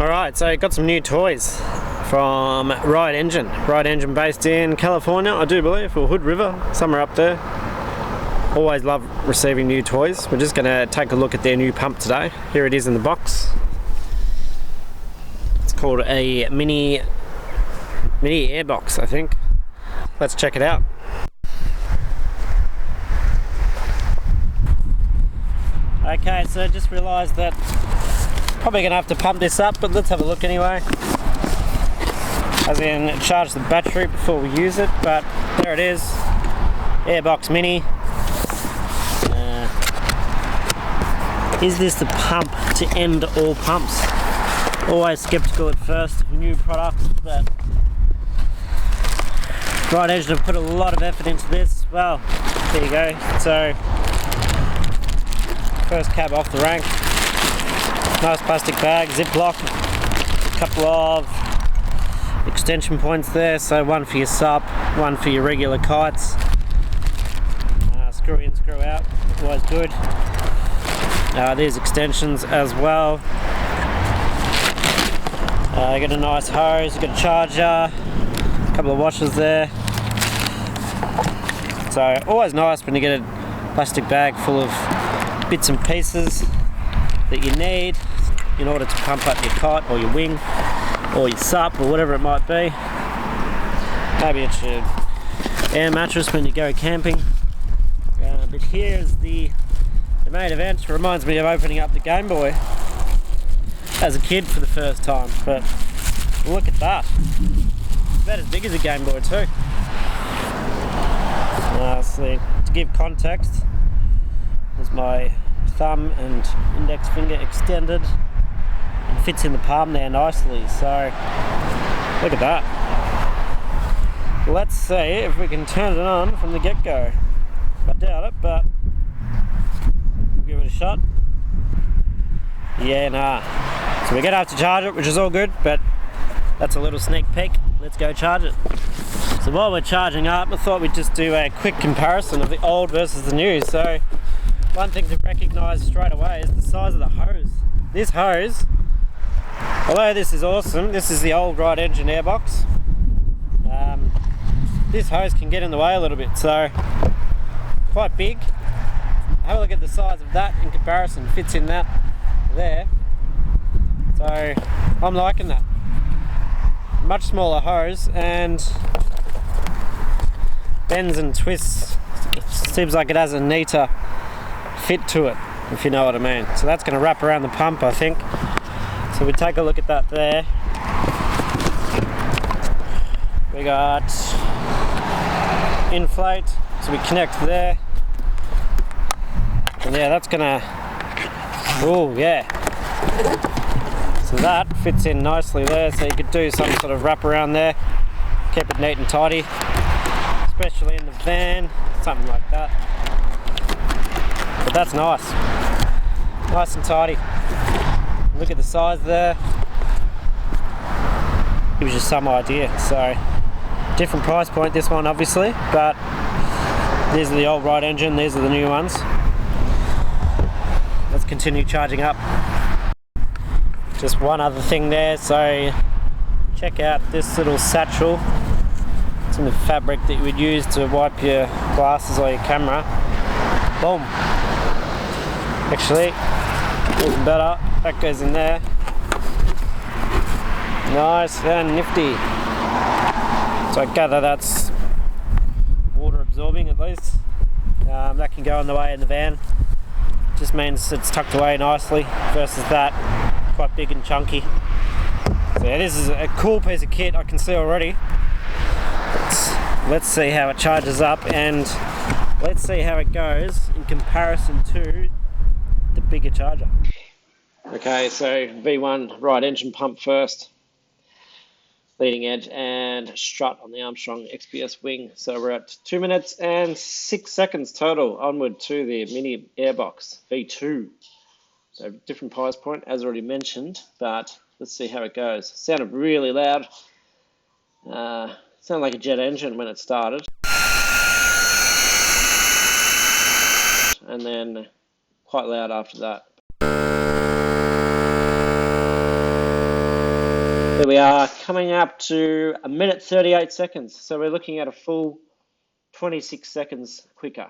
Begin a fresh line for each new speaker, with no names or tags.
Alright, so got some new toys from Ride Engine based in California, I do believe, or Hood River, somewhere up there. Always love receiving new toys. We're just going to take a look at their new pump today. Here it is in the box. It's called a mini airbox, I think. Let's check it out. Okay, so I just realised that probably going to have to pump this up, but let's have a look anyway. As in, charge the battery before we use it, but there it is. Airbox Mini. Is this the pump to end all pumps? Always skeptical at first of new products, but Ride Engine have put a lot of effort into this. Well, there you go. So, first cab off the rank. Nice plastic bag, Ziploc. A couple of extension points there, so one for your sup, one for your regular kites. Screw in, screw out, always good. There's extensions as well. You got a nice hose, you got a charger, a couple of washers there. So always nice when you get a plastic bag full of bits and pieces that you need in order to pump up your kite or your wing or your sup or whatever it might be. Maybe it's your air mattress when you go camping. But here's the main event. It reminds me of opening up the Game Boy as a kid for the first time, but look at that. It's about as big as a Game Boy too. So to give context, there's my thumb and index finger extended. It fits in the palm there nicely, so look at that. Let's see if we can turn it on from the get-go. I doubt it, but we'll give it a shot. Yeah, nah. So we're gonna have to charge it, which is all good, but that's a little sneak peek. Let's go charge it. So while we're charging up, I thought we'd just do a quick comparison of the old versus the new. So one thing to recognise straight away is the size of the hose. This hose, although this is awesome, this is the old Ride Engine airbox. This hose can get in the way a little bit, so quite big. Have a look at the size of that in comparison. Fits in that there. So I'm liking that. Much smaller hose and bends and twists. It seems like it has a neater fit to it, if you know what I mean. So that's going to wrap around the pump, I think. So we take a look at that there. We got Inflate, so we connect there. And yeah, that's gonna, oh yeah. So that fits in nicely there, so you could do some sort of wrap around there. Keep it neat and tidy, especially in the van, something like that. But that's nice. Nice and tidy. Look at the size there. Gives you some idea. So, different price point, this one obviously, but these are the old Ride Engine, these are the new ones. Let's continue charging up. Just one other thing there, so check out this little satchel. It's in the fabric that you would use to wipe your glasses or your camera. Boom. Actually, even better, that goes in there. Nice and nifty. So I gather that's water absorbing at least. That can go on the way in the van. Just means it's tucked away nicely versus that quite big and chunky. So yeah, this is a cool piece of kit, I can see already. Let's see how it charges up and let's see how it goes in comparison to the bigger charger. Okay, so V1 Ride Engine pump first. Leading edge and strut on the Armstrong XPS wing. So we're at 2 minutes and 6 seconds total onward to the mini airbox V2. So different price point as already mentioned, but let's see how it goes. Sounded really loud. Sounded like a jet engine when it started. And then quite loud after that. coming up to 1 minute 38 seconds. So we're looking at a full 26 seconds quicker.